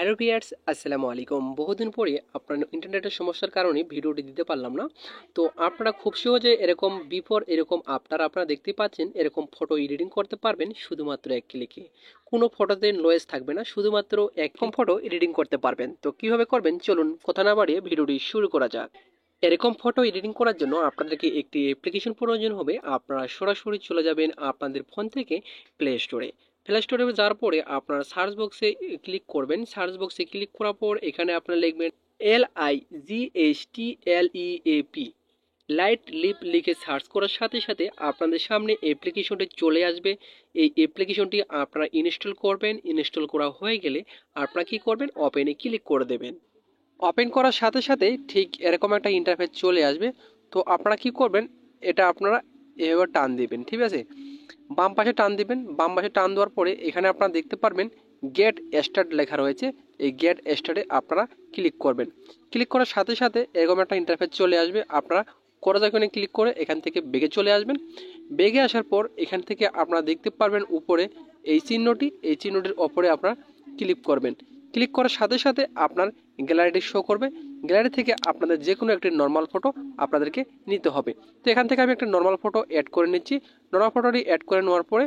Hello viewers, আসসালামু আলাইকুম। বহুদিন পরে আপনার ইন্টারনেটের সমস্যার কারণে ভিডিওটি দিতে পারলাম না। তো আপনারা খুব সহজে এরকম বিফোর এরকম আফটার আপনারা দেখতে পাচ্ছেন, এরকম ফটো এডিটিং করতে পারবেন শুধুমাত্র এক ক্লিকে। কোনো ফটোতে নয়েজ থাকবে না, শুধুমাত্র একরকম ফটো এডিটিং করতে পারবেন। তো কিভাবে করবেন চলুন কথা না বাড়িয়ে ভিডিওটি শুরু করা যাক। এরকম ফটো এডিটিং করার জন্য আপনাদেরকে একটি অ্যাপ্লিকেশন প্রয়োজন হবে। আপনারা সরাসরি চলে যাবেন আপনাদের ফোন থেকে প্লে স্টোরে। প্লে স্টোরে যাওয়ার পরে আপনারা সার্চ বক্সে ক্লিক করবেন। সার্চ বক্সে ক্লিক করার পর এখানে আপনারা লিখবেন LIGHTLEAP, লাইট লিপ লিখে সার্চ করার সাথে সাথে আপনাদের সামনে অ্যাপ্লিকেশনটি চলে আসবে। এই অ্যাপ্লিকেশনটি আপনারা ইনস্টল করবেন। ইনস্টল করা হয়ে গেলে আপনারা কি করবেন, ওপেনে ক্লিক করে দেবেন। ওপেন করার সাথে সাথে ঠিক এরকম একটা ইন্টারফেস চলে আসবে। তো আপনারা কি করবেন, এটা আপনারা এভাবে টান দিবেন, ঠিক আছে। বাম পাশে টান দিবেন। বাম পাশে টান দেওয়ার পরে এখানে আপনারা দেখতে পারবেন গেট স্টার্ট লেখা রয়েছে। এই গেট স্টার্টে আপনারা ক্লিক করবেন। ক্লিক করার সাথে সাথে এরকম একটা ইন্টারফেস চলে আসবে। আপনারা করজাকনে ক্লিক করে এখান থেকে বেগে চলে আসবেন। বেগে আসার পর এখান থেকে আপনারা দেখতে পারবেন উপরে এই চিহ্নটি, এই চিহ্নটির ওপরে আপনারা ক্লিক করবেন। ক্লিক করার সাথে সাথে আপনার গ্যালারিটি শো করবে। গ্যালারি থেকে আপনাদের যে কোনো একটি নর্মাল ফটো আপনাদেরকে নিতে হবে। তো এখান থেকে আমি একটা নর্মাল ফটো অ্যাড করে নিচ্ছি। নর্মাল ফটোটি অ্যাড করে নেওয়ার পরে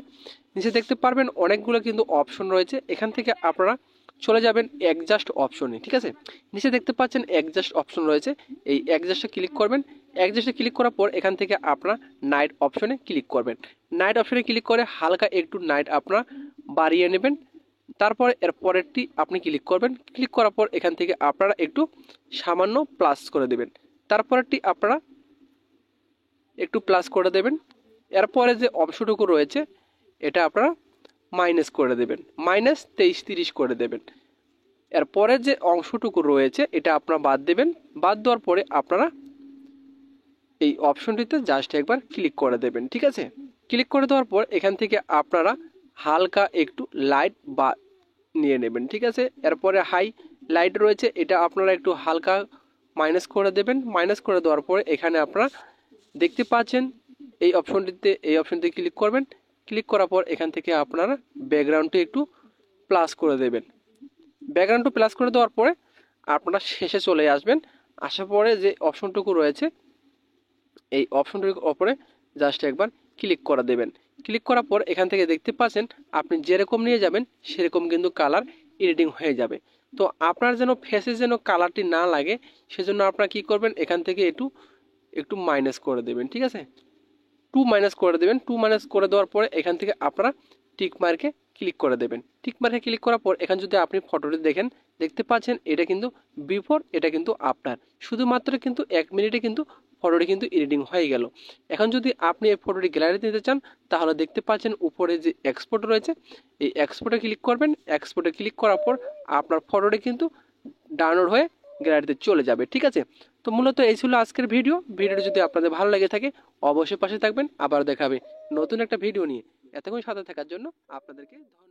নিচে দেখতে পারবেন অনেকগুলো কিন্তু অপশন রয়েছে। এখান থেকে আপনারা চলে যাবেন অ্যাডজাস্ট অপশনে, ঠিক আছে। নিচে দেখতে পাচ্ছেন অ্যাডজাস্ট অপশন রয়েছে। এই অ্যাডজাস্টে ক্লিক করবেন। অ্যাডজাস্টে ক্লিক করার পর এখান থেকে আপনারা নাইট অপশনে ক্লিক করবেন। নাইট অপশনে ক্লিক করে হালকা একটু নাইট আপনারা বাড়িয়ে নেবেন। তারপর এর পরেরটি আপনি ক্লিক করবেন। ক্লিক করার পর এখান থেকে আপনারা একটু সামান্য প্লাস করে দেবেন। তারপরেরটি আপনারা একটু প্লাস করে দেবেন। এরপরে যে অংশটুকু রয়েছে এটা আপনারা মাইনাস করে দেবেন, -23-30 করে দেবেন। এরপরে যে অংশটুকু রয়েছে এটা আপনারা বাদ দেবেন। বাদ দেওয়ার পরে আপনারা এই অপশনটিতে জাস্ট একবার ক্লিক করে দেবেন, ঠিক আছে। ক্লিক করে দেওয়ার পর এখান থেকে আপনারা হালকা একটু লাইট বা নিয়ে নেবেন, ঠিক আছে। এরপরে হাই লাইট রয়েছে, এটা আপনারা একটু হালকা মাইনাস করে দেবেন। মাইনাস করে দেওয়ার পরে এখানে আপনারা দেখতে পাচ্ছেন এই অপশনটিতে ক্লিক করবেন। ক্লিক করার পর এখান থেকে আপনারা ব্যাকগ্রাউন্ডটি একটু প্লাস করে দেবেন। ব্যাকগ্রাউন্ডটি প্লাস করে দেওয়ার পরে আপনারা শেষে চলে আসবেন। আসার পরে যে অপশনটুকু রয়েছে এই অপশনটির ওপরে জাস্ট একবার ক্লিক করে দেবেন। ক্লিক করার পর এখান থেকে দেখতে পাচ্ছেন আপনি যেরকম নিয়ে যাবেন সেরকম কিন্তু কালার এডিটিং হয়ে যাবে। তো আপনার যেন ফেসে যেন কালারটি না লাগে সেজন্য আপনারা কি করবেন, এখান থেকে একটু মাইনাস করে দেবেন, ঠিক আছে। 2 মাইনাস করে দেবেন। 2 মাইনাস করে দেওয়ার পরে এখান থেকে আপনারা টিক মার্কে ক্লিক করে দেবেন। টিক মার্কে ক্লিক করার পর এখানে যদি আপনি ফটোটি দেখেন, দেখতে পাচ্ছেন এটা কিন্তু বিফোর, এটা কিন্তু আফটার। শুধুমাত্র কিন্তু 1 মিনিটে কিন্তু ফটোটি কিন্তু এডিটিং হয়ে গেল। এখন যদি আপনি এই ফটোটি গ্যালারিতে নিতে চান তাহলে দেখতে পাচ্ছেন উপরে যে এক্সপোর্ট রয়েছে, এই এক্সপোর্টে ক্লিক করবেন। এক্সপোর্টে ক্লিক করার পর আপনার ফটোটি কিন্তু ডাউনলোড হয়ে গ্যালারিতে চলে যাবে, ঠিক আছে। তো মূলত এই ছিল আজকের ভিডিওটি যদি আপনাদের ভালো লেগে থাকে অবশ্যই পাশে থাকবেন। আবার দেখাবে নতুন একটা ভিডিও নিয়ে। এতক্ষণ সাথে থাকার জন্য আপনাদেরকে ধন্যবাদ।